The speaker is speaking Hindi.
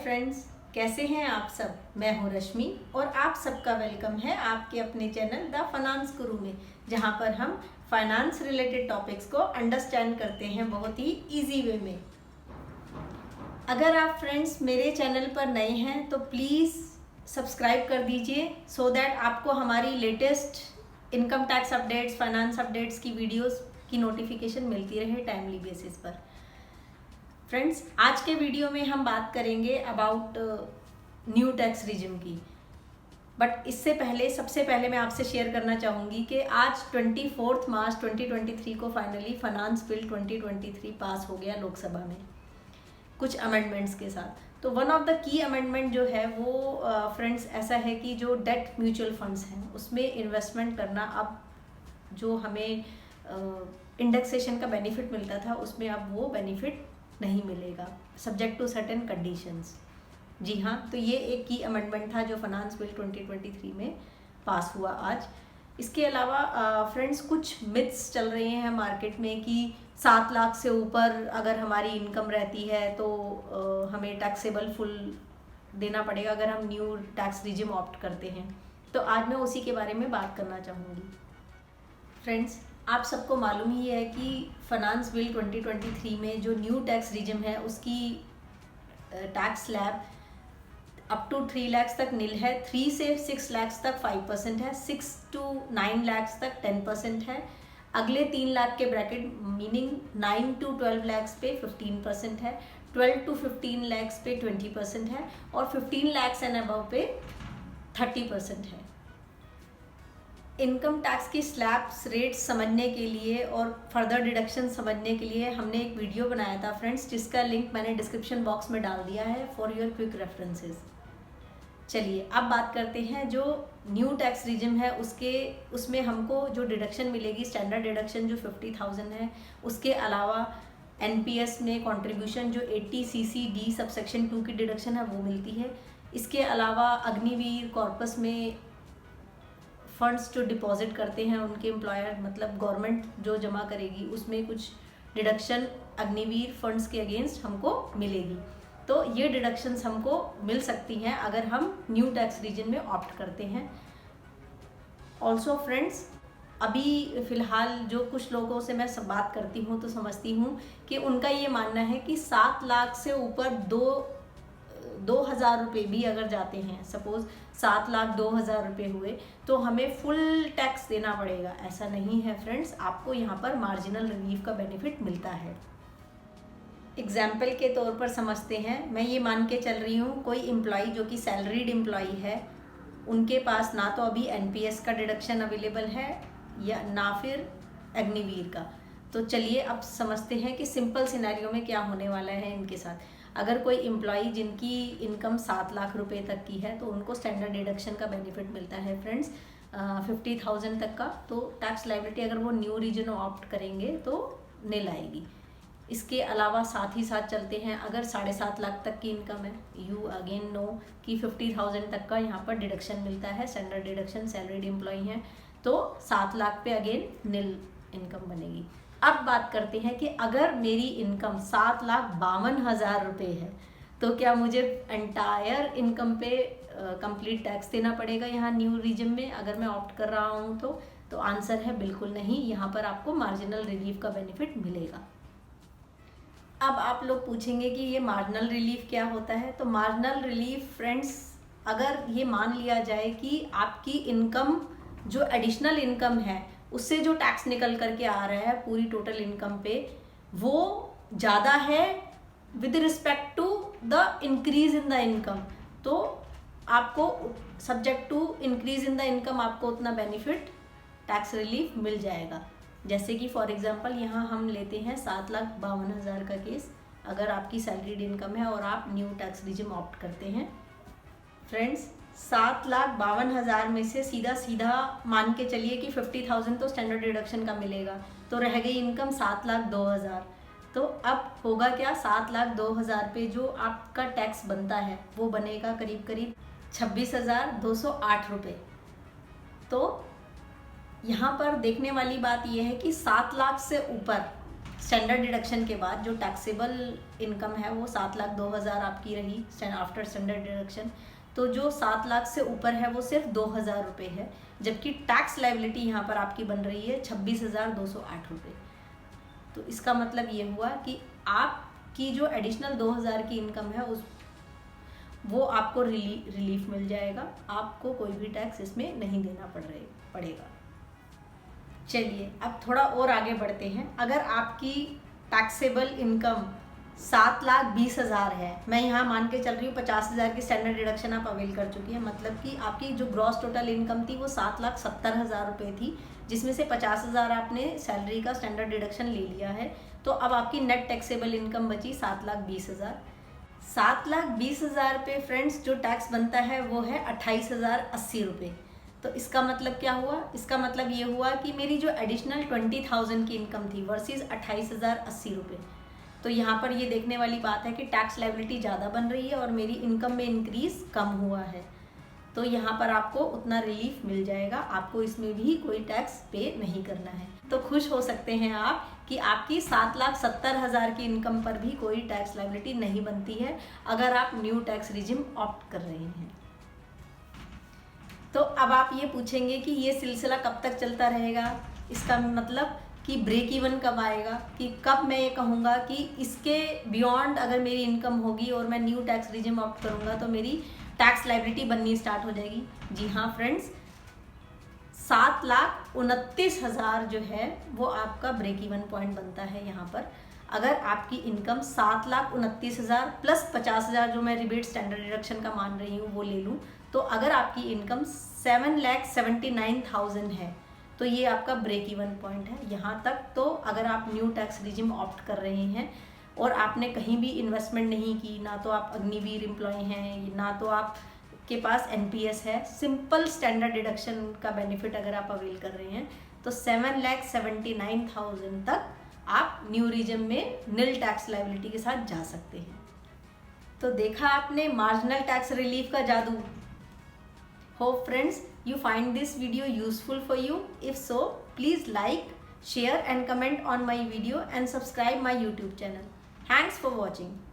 फ्रेंड्स, कैसे हैं आप सब। मैं हूं रश्मि और आप सबका वेलकम है आपके अपने चैनल द फाइनेंस गुरु में, जहां पर हम फाइनेंस रिलेटेड टॉपिक्स को अंडरस्टैंड करते हैं बहुत ही इजी वे में। अगर आप फ्रेंड्स मेरे चैनल पर नए हैं तो प्लीज़ सब्सक्राइब कर दीजिए सो दैट आपको हमारी latest income tax updates, finance updates की वीडियोस की नोटिफिकेशन मिलती रहे टाइमली बेसिस पर। फ्रेंड्स, आज के वीडियो में हम बात करेंगे अबाउट न्यू टैक्स रिजिम की। बट इससे पहले सबसे पहले मैं आपसे शेयर करना चाहूँगी कि आज 24 मार्च 2023 को फाइनली फाइनेंस बिल 2023 पास हो गया लोकसभा में कुछ अमेंडमेंट्स के साथ। तो one of the key amendment जो है वो फ्रेंड्स ऐसा है कि जो डेट म्यूचुअल फंड्स हैं उसमें इन्वेस्टमेंट करना अब जो हमें इंडेक्सेशन का बेनिफिट मिलता था उसमें अब वो बेनिफिट नहीं मिलेगा, सब्जेक्ट टू सर्टेन कंडीशंस। जी हाँ, तो ये एक की अमेंडमेंट था जो फाइनेंस बिल 2023 में पास हुआ आज। इसके अलावा फ्रेंड्स कुछ मिथ्स चल रहे हैं मार्केट में कि 7 लाख से ऊपर अगर हमारी इनकम रहती है तो हमें टैक्सेबल फुल देना पड़ेगा अगर हम न्यू टैक्स रिजिम ऑप्ट करते हैं। तो आज मैं उसी के बारे में बात करना चाहूँगी। फ्रेंड्स, आप सबको मालूम ही है कि फाइनेंस बिल 2023 में जो न्यू टैक्स रिजिम है उसकी tax slab up to 3 lakh तक निल है, 3 से 6 लाख तक 5% है, 6 to 9 लाख तक 10% है, अगले 3 लाख के ब्रैकेट मीनिंग 9 to 12 लाख पे 15% है, 12 to 15 लाख पे 20% है और 15 लाख एंड अबव पे 30% है। इनकम टैक्स की स्लैब्स रेट्स समझने के लिए और फर्दर डिडक्शन समझने के लिए हमने एक वीडियो बनाया था फ्रेंड्स, जिसका लिंक मैंने डिस्क्रिप्शन बॉक्स में डाल दिया है फॉर योर क्विक रेफरेंसेस। चलिए अब बात करते हैं जो न्यू टैक्स रिजिम है उसमें हमको जो डिडक्शन मिलेगी, स्टैंडर्ड डिडक्शन जो 50,000 है, उसके अलावा एनपीएस में कंट्रीब्यूशन जो 80 CC/D सबसेक्शन 2 की डिडक्शन है वो मिलती है। इसके अलावा अग्निवीर कॉर्पस में फंड्स जो डिपॉजिट करते हैं उनके एम्प्लॉयर मतलब गवर्नमेंट जो जमा करेगी उसमें कुछ डिडक्शन अग्निवीर फंड्स के अगेंस्ट हमको मिलेगी। तो ये डिडक्शंस हमको मिल सकती हैं अगर हम न्यू टैक्स रीजन में ऑप्ट करते हैं। ऑल्सो फ्रेंड्स, अभी फ़िलहाल जो कुछ लोगों से मैं सब बात करती हूँ तो समझती हूँ कि उनका ये मानना है कि 7 लाख से ऊपर 2,000 रुपये भी अगर जाते हैं, सपोज 7,02,000 रुपये हुए तो हमें फुल टैक्स देना पड़ेगा। ऐसा नहीं है फ्रेंड्स, आपको यहाँ पर मार्जिनल रिलीफ का बेनिफिट मिलता है। एग्जाम्पल के तौर पर समझते हैं, मैं ये मान के चल रही हूँ कोई एम्प्लॉई जो कि सैलरीड एम्प्लॉई है, उनके पास ना तो अभी एनपीएस का डिडक्शन अवेलेबल है या ना फिर अग्निवीर का। तो चलिए अब समझते हैं कि सिंपल सिनेरियो में क्या होने वाला है इनके साथ। अगर कोई एम्प्लॉई जिनकी इनकम 7 लाख रुपए तक की है तो उनको स्टैंडर्ड डिडक्शन का बेनिफिट मिलता है फ्रेंड्स 50,000 तक का। तो टैक्स लायबिलिटी अगर वो न्यू रीजन ऑप्ट करेंगे तो निल आएगी। इसके अलावा साथ ही साथ चलते हैं, अगर 7.5 लाख तक की इनकम है, यू अगेन नो कि 50,000 तक का यहाँ पर डिडक्शन मिलता है, स्टैंडर्ड डिडक्शन, सैलरीड एम्प्लॉई हैं तो 7 लाख पे अगेन निल इनकम बनेगी। अब बात करते हैं कि अगर मेरी इनकम 7,52,000 रुपये है तो क्या मुझे एंटायर इनकम पे कंप्लीट टैक्स देना पड़ेगा यहाँ न्यू रीजन में अगर मैं ऑप्ट कर रहा हूँ तो आंसर है बिल्कुल नहीं। यहाँ पर आपको मार्जिनल रिलीफ का बेनिफिट मिलेगा। अब आप लोग पूछेंगे कि ये मार्जिनल रिलीफ क्या होता है। तो मार्जिनल रिलीफ फ्रेंड्स, अगर ये मान लिया जाए कि आपकी इनकम जो एडिशनल इनकम है उससे जो टैक्स निकल करके आ रहा है पूरी टोटल इनकम पे वो ज़्यादा है with respect to the increase in the income, तो आपको subject to increase in the income आपको उतना बेनिफिट टैक्स रिलीफ मिल जाएगा। जैसे कि फॉर एग्जांपल यहाँ हम लेते हैं 7,52,000 का केस। अगर आपकी सैलरीड इनकम है और आप न्यू टैक्स रिजिम ऑप्ट करते हैं फ्रेंड्स, 7,52,000 में से सीधा मान के चलिए कि 50,000 तो स्टैंडर्ड डिडक्शन का मिलेगा, तो रह गई इनकम 7,02,000। तो अब होगा क्या, 7,02,000 पे जो आपका टैक्स बनता है वो बनेगा करीब करीब 26,208 रुपये। तो यहाँ पर देखने वाली बात यह है कि 7 लाख से ऊपर स्टैंडर्ड डिडक्शन के बाद जो टैक्सेबल इनकम है वो 7,02,000 आपकी रही आफ्टर स्टैंडर्ड डिडक्शन। तो जो 7 लाख से ऊपर है वो सिर्फ 2,000 रुपये है, जबकि टैक्स लाइबिलिटी यहाँ पर आपकी बन रही है 26,208 रुपये। तो इसका मतलब ये हुआ कि आपकी जो एडिशनल 2,000 की इनकम है वो आपको रिलीफ मिल जाएगा, आपको कोई भी टैक्स इसमें नहीं देना पड़ेगा। चलिए अब थोड़ा और आगे बढ़ते हैं। अगर आपकी टैक्सेबल इनकम 7,20,000 है, मैं यहाँ मान के चल रही हूँ 50,000 की स्टैंडर्ड डिडक्शन आप अवेल कर चुकी हैं, मतलब कि आपकी जो ग्रॉस टोटल इनकम थी वो 7,70,000 रुपये थी, जिसमें से 50,000 आपने सैलरी का स्टैंडर्ड डिडक्शन ले लिया है। तो अब आपकी नेट टैक्सेबल इनकम बची 7,20,000। 7,20,000 पे फ्रेंड्स जो टैक्स बनता है वो है 28,080 रुपये। तो इसका मतलब क्या हुआ? इसका मतलब ये हुआ कि मेरी जो एडिशनल 20,000 की इनकम थी वर्सेस 28,080 रुपये, तो यहाँ पर ये देखने वाली बात है कि टैक्स लायबिलिटी ज़्यादा बन रही है और मेरी इनकम में इंक्रीज़ कम हुआ है। तो यहाँ पर आपको उतना रिलीफ मिल जाएगा, आपको इसमें भी कोई टैक्स पे नहीं करना है। तो खुश हो सकते हैं आप कि आपकी 7,70,000 की इनकम पर भी कोई टैक्स लायबिलिटी नहीं बनती है अगर आप न्यू टैक्स रिजिम ऑप्ट कर रहे हैं। तो अब आप ये पूछेंगे कि ये सिलसिला कब तक चलता रहेगा, इसका मतलब कि ब्रेक इवन कब आएगा, कि कब मैं ये कहूँगा कि इसके बियॉन्ड अगर मेरी इनकम होगी और मैं न्यू टैक्स रिजिम ऑप्ट करूँगा तो मेरी टैक्स लायबिलिटी बननी स्टार्ट हो जाएगी। जी हाँ फ्रेंड्स, 7,29,000 जो है वो आपका ब्रेक इवन पॉइंट बनता है यहाँ पर। अगर आपकी इनकम 7,29,000 प्लस 50,000 जो मैं रिबेट स्टैंडर्ड डिडक्शन का मान रही हूँ वो ले लूँ, तो अगर आपकी इनकम 7,79,000 है तो ये आपका ब्रेक इवन पॉइंट है। यहाँ तक तो अगर आप न्यू टैक्स रिजिम ऑप्ट कर रहे हैं और आपने कहीं भी इन्वेस्टमेंट नहीं की, ना तो आप अग्निवीर एम्प्लॉय हैं, ना तो आपके पास एनपीएस है, सिंपल स्टैंडर्ड डिडक्शन का बेनिफिट अगर आप अवेल कर रहे हैं तो 7,79,000 तक आप न्यू रिजिम में नील टैक्स लायबिलिटी के साथ जा सकते हैं। तो देखा आपने मार्जिनल टैक्स रिलीफ का जादू। Hope friends you find this video useful for you. If so, please like, share and comment on my video and subscribe my YouTube channel. Thanks for watching.